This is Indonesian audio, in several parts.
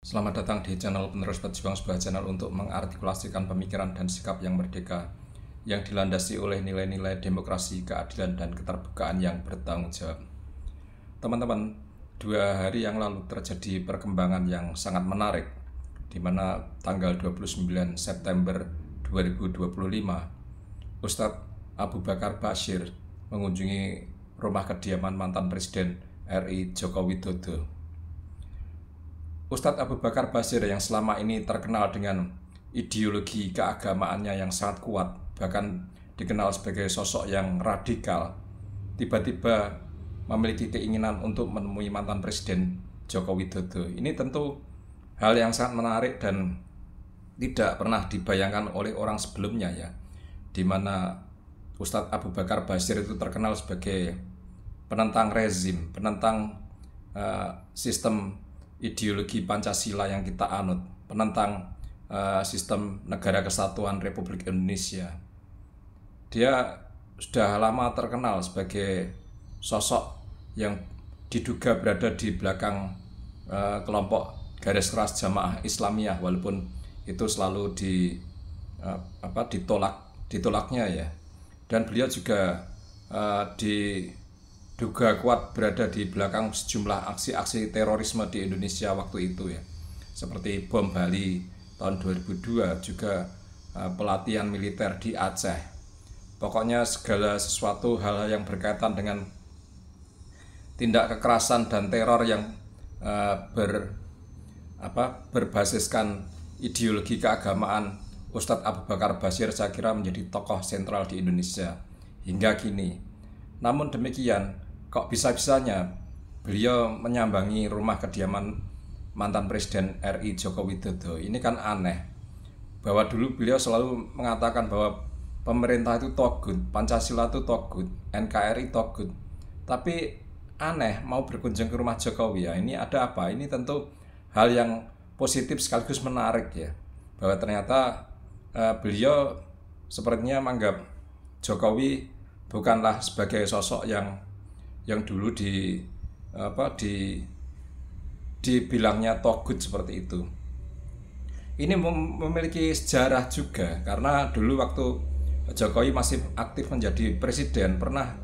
Selamat datang di channel Penerus Berjuang, sebuah channel untuk mengartikulasikan pemikiran dan sikap yang merdeka, yang dilandasi oleh nilai-nilai demokrasi, keadilan, dan keterbukaan yang bertanggung jawab. Teman-teman, 2 hari yang lalu terjadi perkembangan yang sangat menarik, di mana tanggal 29 September 2025, Ustadz Abu Bakar Bashir mengunjungi rumah kediaman mantan Presiden RI Joko Widodo. Ustadz Abu Bakar Bashir yang selama ini terkenal dengan ideologi keagamaannya yang sangat kuat, bahkan dikenal sebagai sosok yang radikal, tiba-tiba memiliki keinginan untuk menemui mantan Presiden Joko Widodo. Ini tentu hal yang sangat menarik dan tidak pernah dibayangkan oleh orang sebelumnya, ya, di mana Ustadz Abu Bakar Bashir itu terkenal sebagai penentang rezim, penentang sistem ideologi Pancasila yang kita anut, penentang sistem negara kesatuan Republik Indonesia. Dia sudah lama terkenal sebagai sosok yang diduga berada di belakang kelompok garis keras Jamaah Islamiyah, walaupun itu selalu ditolaknya, ya. Dan beliau juga diduga kuat berada di belakang sejumlah aksi-aksi terorisme di Indonesia waktu itu, ya, seperti bom Bali tahun 2002, juga pelatihan militer di Aceh. Pokoknya segala sesuatu hal-hal yang berkaitan dengan tindak kekerasan dan teror yang berbasiskan ideologi keagamaan, Ustadz Abu Bakar Bashir saya kira menjadi tokoh sentral di Indonesia hingga kini. Namun demikian, kok bisa-bisanya beliau menyambangi rumah kediaman mantan Presiden RI Joko Widodo? Ini kan aneh, bahwa dulu beliau selalu mengatakan bahwa pemerintah itu togut, Pancasila itu togut, NKRI togut. Tapi aneh, mau berkunjung ke rumah Jokowi, ya, ini ada apa? Ini tentu hal yang positif sekaligus menarik, ya, bahwa ternyata beliau sepertinya menganggap Jokowi bukanlah sebagai sosok yang dulu dibilangnya togut seperti itu. Ini memiliki sejarah juga, karena dulu waktu Jokowi masih aktif menjadi presiden pernah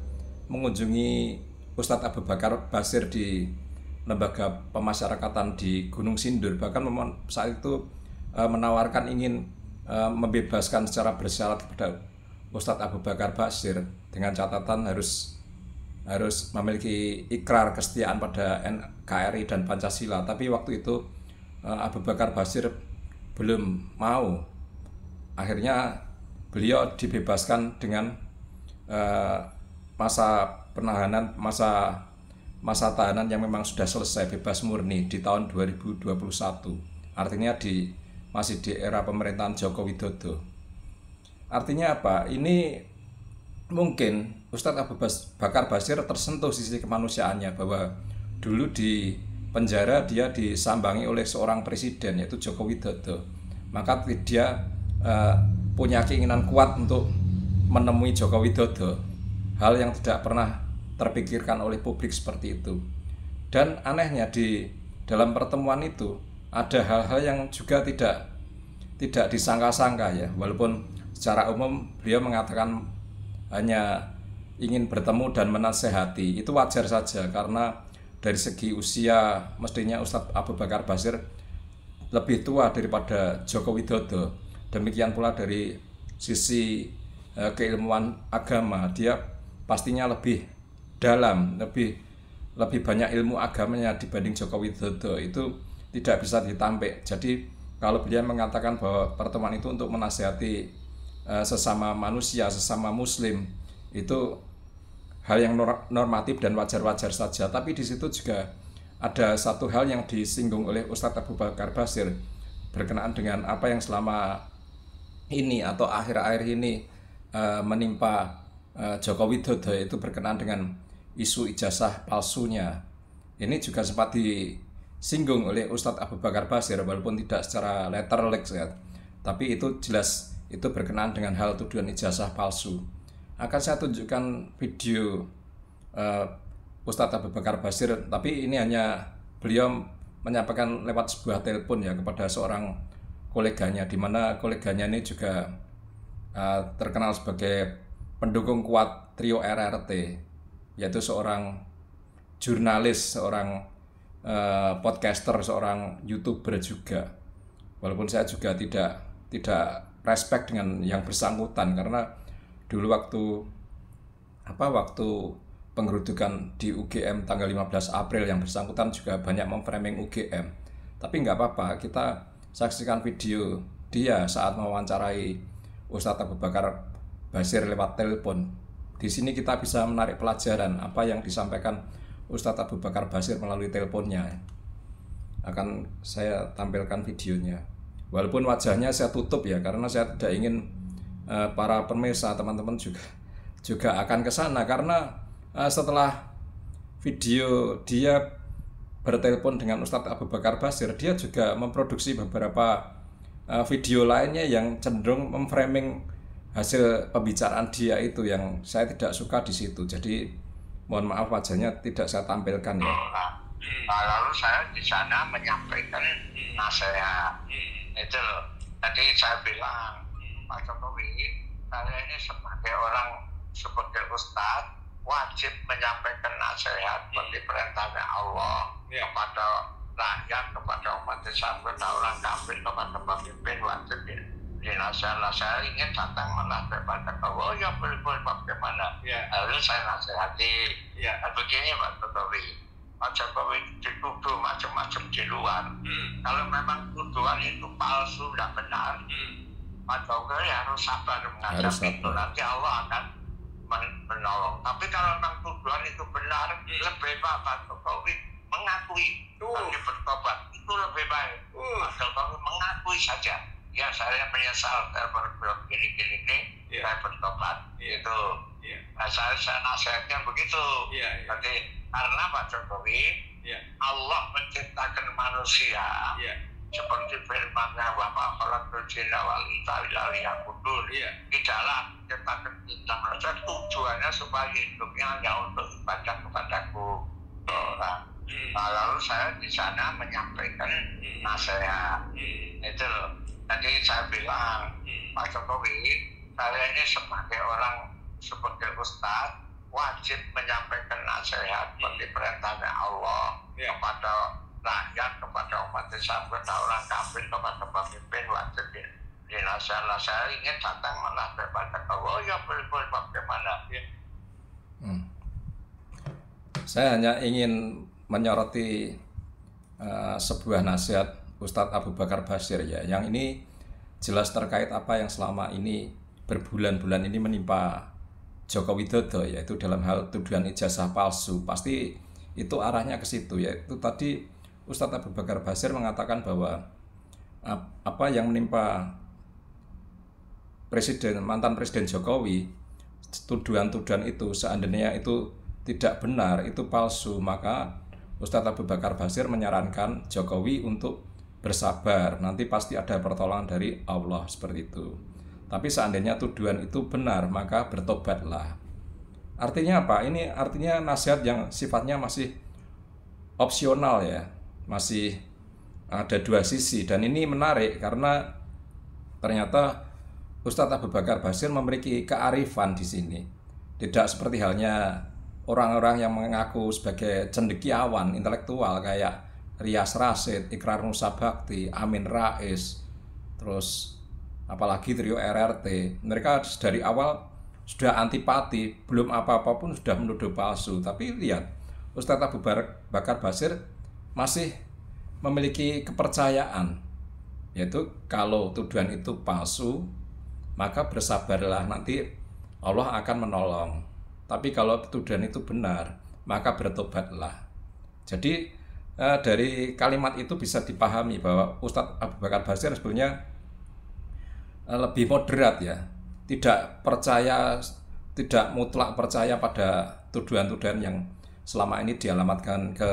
mengunjungi Ustadz Abu Bakar Bashir di lembaga pemasyarakatan di Gunung Sindur, bahkan saat itu menawarkan ingin membebaskan secara bersyarat kepada Ustadz Abu Bakar Bashir dengan catatan harus memiliki ikrar kesetiaan pada NKRI dan Pancasila. Tapi waktu itu Abu Bakar Bashir belum mau. Akhirnya beliau dibebaskan dengan masa penahanan, masa tahanan yang memang sudah selesai, bebas murni di tahun 2021. Artinya masih di era pemerintahan Joko Widodo. Artinya apa? Ini mungkin Ustadz Abu Bakar Bashir tersentuh sisi kemanusiaannya, bahwa dulu di penjara dia disambangi oleh seorang presiden, yaitu Joko Widodo. Maka dia punya keinginan kuat untuk menemui Joko Widodo, hal yang tidak pernah terpikirkan oleh publik seperti itu. Dan anehnya di dalam pertemuan itu ada hal-hal yang juga tidak disangka-sangka, ya, walaupun secara umum beliau mengatakan hanya ingin bertemu dan menasehati. Itu wajar saja, karena dari segi usia mestinya Ustadz Abu Bakar Bashir lebih tua daripada Joko Widodo. Demikian pula dari sisi keilmuan agama, dia pastinya lebih dalam, lebih banyak ilmu agamanya dibanding Joko Widodo. Itu tidak bisa ditampik. Jadi kalau beliau mengatakan bahwa pertemuan itu untuk menasihati sesama manusia, sesama muslim, itu hal yang normatif dan wajar-wajar saja. Tapi di situ juga ada satu hal yang disinggung oleh Ustadz Abu Bakar Bashir berkenaan dengan apa yang selama ini atau akhir-akhir ini menimpa Joko Widodo, itu berkenaan dengan isu ijazah palsunya. Ini juga sempat disinggung oleh Ustadz Abu Bakar Bashir, walaupun tidak secara letterlek, ya, tapi itu jelas itu berkenaan dengan hal tuduhan ijazah palsu. Akan saya tunjukkan video Ustadz Abu Bakar Bashir, tapi ini hanya beliau menyampaikan lewat sebuah telepon ya kepada seorang koleganya, di mana koleganya ini juga terkenal sebagai pendukung kuat trio RRT, yaitu seorang jurnalis, seorang podcaster, seorang YouTuber juga. Walaupun saya juga tidak respect dengan yang bersangkutan, karena dulu waktu penggerudukan di UGM tanggal 15 April yang bersangkutan juga banyak memframing UGM. Tapi nggak apa-apa, kita saksikan video dia saat mewawancarai Ustadz Abu Bakar Basir lewat telepon. Di sini kita bisa menarik pelajaran apa yang disampaikan Ustadz Abu Bakar Basir melalui teleponnya. Akan saya tampilkan videonya. Walaupun wajahnya saya tutup ya, karena saya tidak ingin para pemirsa, teman-teman juga akan ke sana, karena setelah video dia bertelepon dengan Ustadz Abu Bakar Basir, dia juga memproduksi beberapa video lainnya yang cenderung memframing hasil pembicaraan dia itu, yang saya tidak suka di situ. Jadi mohon maaf wajahnya tidak saya tampilkan ya. Lalu saya di sana menyampaikan nasihat. Itu loh. Tadi saya bilang, Pak Jokowi, saya ini sebagai orang, sebagai ustadz, wajib menyampaikan nasihat seperti perintahnya Allah kepada rakyat, kepada umat Islam, kepada orang kafir, kepada pemimpin, wajib dinasihat. Saya ingin datang menasihat kepada Allah, ya boleh bagaimana. Lalu saya nasihati, begini Pak Jokowi. Pak Jokowi dituduh macam-macam di luar. Kalau memang tuduhan itu palsu dan benar, Pak Jokowi harus sabar menghadapi itu. Nanti Allah akan menolong. Tapi kalau memang tuduhan itu benar, lebih baik Pak Jokowi mengakui, nanti bertobat. Itu lebih baik. Pak Jokowi mengakui saja. Ya, saya menyesal, saya berbuat gini, saya bertobat. Itu. Nah, saya nasihatkan begitu. Nanti karena Pak Jokowi, Allah menciptakan manusia. Seperti firman-Nya, Bapak khalaqtul jinna wal insa illa liya'budun. Tidaklah menciptakan kita manusia tujuannya supaya hidupnya hanya untuk ibadah kepadaku. Nah, lalu saya di sana menyampaikan nasihat. Itu loh. Tadi saya bilang, Pak Jokowi, saya ini sebagai orang, sebagai ustadz, wajib menyampaikan nasihat seperti perintahnya Allah kepada rakyat, kepada umat Islam, kepada orang kafir, kepada pemimpin, wajib dinasihat. Saya ingin datang menasihat kepada Allah, ya boleh bagaimana. Saya hanya ingin menyoroti sebuah nasihat Ustadz Abu Bakar Basir ya, yang ini jelas terkait apa yang selama ini berbulan-bulan ini menimpa Joko Widodo, yaitu dalam hal tuduhan ijazah palsu. Pasti itu arahnya ke situ, yaitu tadi Ustadz Abu Bakar Basir mengatakan bahwa apa yang menimpa mantan Presiden Jokowi, tuduhan-tuduhan itu seandainya itu tidak benar, itu palsu, maka Ustadz Abu Bakar Basir menyarankan Jokowi untuk bersabar, nanti pasti ada pertolongan dari Allah, seperti itu. Tapi seandainya tuduhan itu benar, maka bertobatlah. Artinya apa? Ini artinya nasihat yang sifatnya masih opsional ya, masih ada dua sisi. Dan ini menarik karena ternyata Ustadz Abu Bakar Basir memiliki kearifan di sini. Tidak seperti halnya orang-orang yang mengaku sebagai cendekiawan intelektual kayak Rias Rasid, Ikrar Nusa Bakti, Amin Rais, terus apalagi trio RRT. Mereka dari awal sudah antipati, belum apa-apa pun sudah menuduh palsu. Tapi lihat, Ustadz Abu Bakar Basir masih memiliki kepercayaan, yaitu kalau tuduhan itu palsu, maka bersabarlah, nanti Allah akan menolong. Tapi kalau tuduhan itu benar, maka bertobatlah. Jadi dari kalimat itu bisa dipahami bahwa Ustadz Abu Bakar Basir sebenarnya lebih moderat ya, tidak mutlak percaya pada tuduhan-tuduhan yang selama ini dialamatkan ke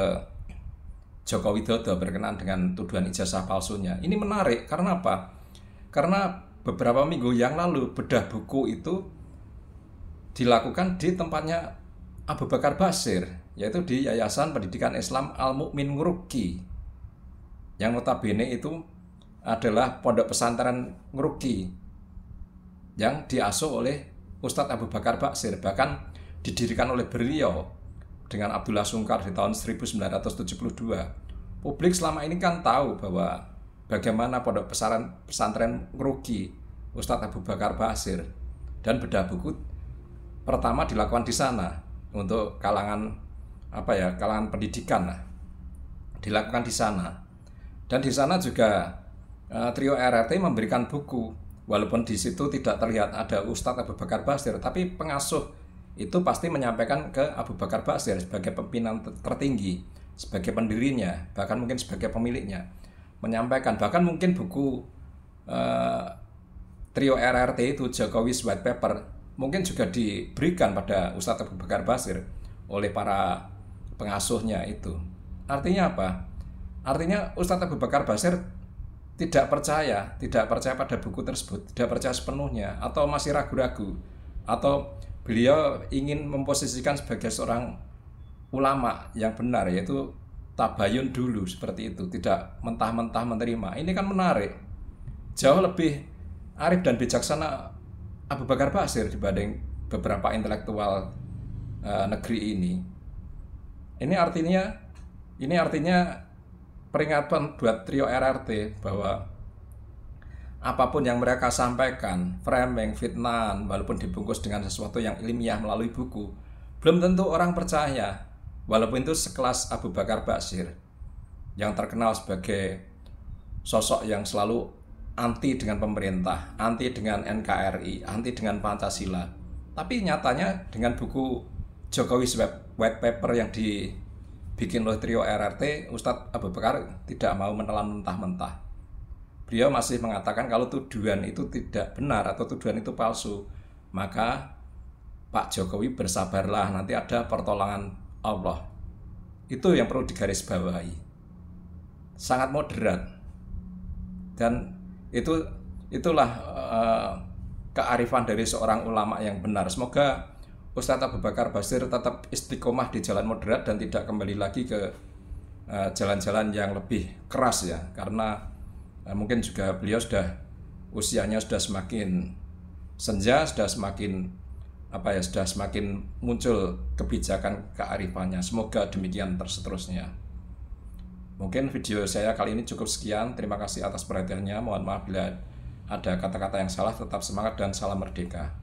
Joko Widodo berkenaan dengan tuduhan ijazah palsunya. Ini menarik karena apa? Karena beberapa minggu yang lalu bedah buku itu dilakukan di tempatnya Abu Bakar Basir, yaitu di Yayasan Pendidikan Islam Al Mukmin Nguruki. yang notabene itu adalah pondok pesantren Ngeruki yang diasuh oleh Ustadz Abu Bakar Ba'asyir, bahkan didirikan oleh beliau dengan Abdullah Sungkar di tahun 1972. Publik selama ini kan tahu bahwa bagaimana pondok pesantren Ngeruki Ustadz Abu Bakar Ba'asyir, dan bedah buku pertama dilakukan di sana untuk kalangan kalangan pendidikan dilakukan di sana. Dan di sana juga trio RRT memberikan buku, walaupun di situ tidak terlihat ada Ustadz Abu Bakar Ba'asyir, tapi pengasuh itu pasti menyampaikan ke Abu Bakar Ba'asyir sebagai pimpinan tertinggi, sebagai pendirinya, bahkan mungkin sebagai pemiliknya, menyampaikan. Bahkan mungkin buku trio RRT itu, Jokowi's White Paper, mungkin juga diberikan pada Ustadz Abu Bakar Ba'asyir oleh para pengasuhnya itu. Artinya apa? Artinya Ustadz Abu Bakar Ba'asyir tidak percaya pada buku tersebut, tidak percaya sepenuhnya, atau masih ragu-ragu, atau beliau ingin memposisikan sebagai seorang ulama yang benar, yaitu tabayun dulu seperti itu, tidak mentah-mentah menerima. Ini kan menarik, jauh lebih arif dan bijaksana Abu Bakar Ba'asyir dibanding beberapa intelektual negeri ini. Ini artinya peringatan buat trio RRT bahwa apapun yang mereka sampaikan, framing, fitnah, walaupun dibungkus dengan sesuatu yang ilmiah melalui buku, belum tentu orang percaya. Walaupun itu sekelas Abu Bakar Ba'asyir yang terkenal sebagai sosok yang selalu anti dengan pemerintah, anti dengan NKRI, anti dengan Pancasila. Tapi nyatanya dengan buku Jokowi's White Paper yang dibikin oleh trio RRT, Ustadz Abu Bakar tidak mau menelan mentah-mentah. Beliau masih mengatakan kalau tuduhan itu tidak benar atau tuduhan itu palsu, maka Pak Jokowi bersabarlah, nanti ada pertolongan Allah. Itu yang perlu digarisbawahi. Sangat moderat. Dan itulah kearifan dari seorang ulama yang benar. Semoga Ustadz Abu Bakar Ba'asyir tetap istiqomah di jalan moderat dan tidak kembali lagi ke jalan-jalan yang lebih keras ya, karena mungkin juga beliau usianya sudah semakin senja, sudah semakin muncul kebijakan kearifannya. Semoga demikian seterusnya. Mungkin video saya kali ini cukup sekian. Terima kasih atas perhatiannya. Mohon maaf bila ada kata-kata yang salah. Tetap semangat dan salam merdeka.